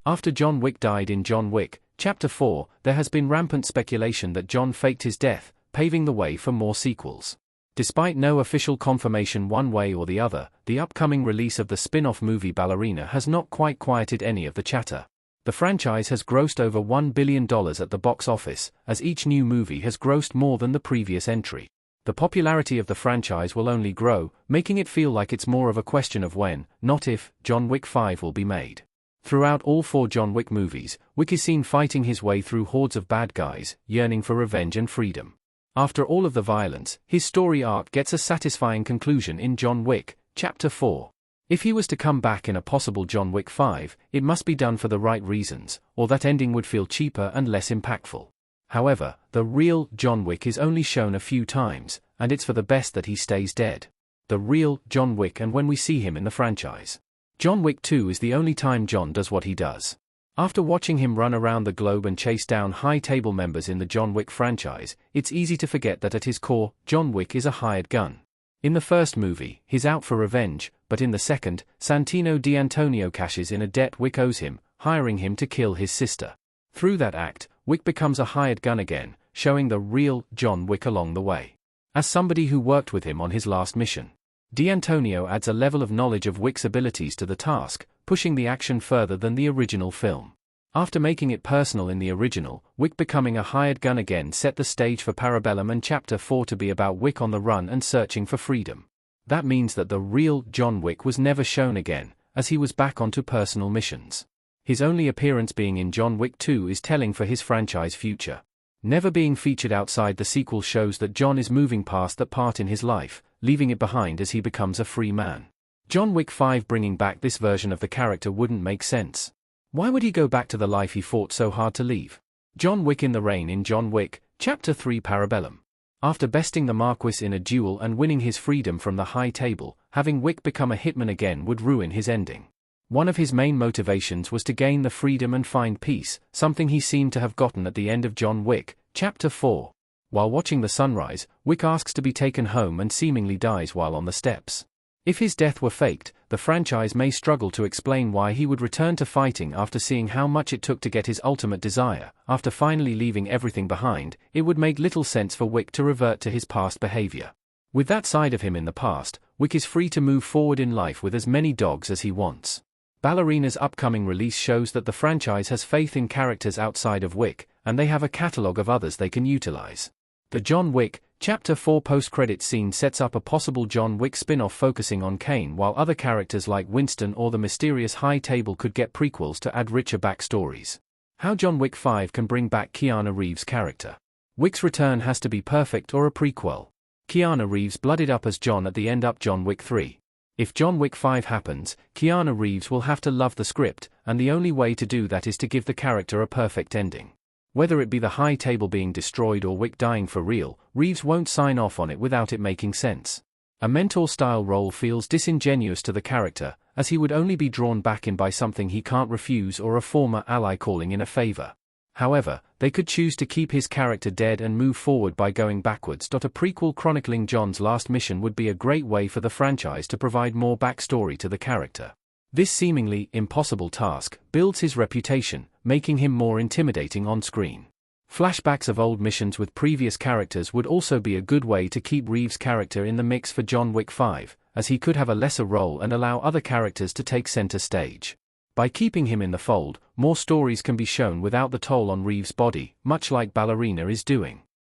After John Wick died in John Wick, Chapter 4, there has been rampant speculation that John faked his death, paving the way for more sequels. Despite no official confirmation one way or the other, the upcoming release of the spin-off movie Ballerina has not quite quieted any of the chatter. The franchise has grossed over $1 billion at the box office, as each new movie has grossed more than the previous entry. The popularity of the franchise will only grow, making it feel like it's more of a question of when, not if, John Wick 5 will be made. Throughout all 4 John Wick movies, Wick is seen fighting his way through hordes of bad guys, yearning for revenge and freedom. After all of the violence, his story arc gets a satisfying conclusion in John Wick, Chapter 4. If he was to come back in a possible John Wick 5, it must be done for the right reasons, or that ending would feel cheaper and less impactful. However, the real John Wick is only shown a few times, and it's for the best that he stays dead. The real John Wick, and when we see him in the franchise. John Wick 2 is the only time John does what he does. After watching him run around the globe and chase down high table members in the John Wick franchise, it's easy to forget that at his core, John Wick is a hired gun. In the first movie, he's out for revenge, but in the second, Santino D'Antonio cashes in a debt Wick owes him, hiring him to kill his sister. Through that act, Wick becomes a hired gun again, showing the real John Wick along the way. As somebody who worked with him on his last mission, D'Antonio adds a level of knowledge of Wick's abilities to the task, pushing the action further than the original film. After making it personal in the original, Wick becoming a hired gun again set the stage for Parabellum and Chapter 4 to be about Wick on the run and searching for freedom. That means that the real John Wick was never shown again, as he was back onto personal missions. His only appearance being in John Wick 2 is telling for his franchise future. Never being featured outside the sequel shows that John is moving past that part in his life, leaving it behind as he becomes a free man. John Wick 5 bringing back this version of the character wouldn't make sense. Why would he go back to the life he fought so hard to leave? John Wick in the rain in John Wick, Chapter 3 Parabellum. After besting the Marquis in a duel and winning his freedom from the high table, having Wick become a hitman again would ruin his ending. One of his main motivations was to gain the freedom and find peace, something he seemed to have gotten at the end of John Wick, Chapter 4. While watching the sunrise, Wick asks to be taken home and seemingly dies while on the steps. If his death were faked, the franchise may struggle to explain why he would return to fighting after seeing how much it took to get his ultimate desire. After finally leaving everything behind, it would make little sense for Wick to revert to his past behavior. With that side of him in the past, Wick is free to move forward in life with as many dogs as he wants. Ballerina's upcoming release shows that the franchise has faith in characters outside of Wick, and they have a catalogue of others they can utilize. The John Wick, Chapter 4 post-credit scene sets up a possible John Wick spin-off focusing on Kane, while other characters like Winston or the mysterious High Table could get prequels to add richer backstories. How John Wick 5 can bring back Keanu Reeves' character. Wick's return has to be perfect or a prequel. Keanu Reeves blooded up as John at the end up John Wick 3. If John Wick 5 happens, Keanu Reeves will have to love the script, and the only way to do that is to give the character a perfect ending. Whether it be the High Table being destroyed or Wick dying for real, Reeves won't sign off on it without it making sense. A mentor-style role feels disingenuous to the character, as he would only be drawn back in by something he can't refuse or a former ally calling in a favor. However, they could choose to keep his character dead and move forward by going backwards. A prequel chronicling John's last mission would be a great way for the franchise to provide more backstory to the character. This seemingly impossible task builds his reputation, making him more intimidating on screen. Flashbacks of old missions with previous characters would also be a good way to keep Reeves' character in the mix for John Wick 5, as he could have a lesser role and allow other characters to take center stage. By keeping him in the fold, more stories can be shown without the toll on Reeves' body, much like Ballerina is doing.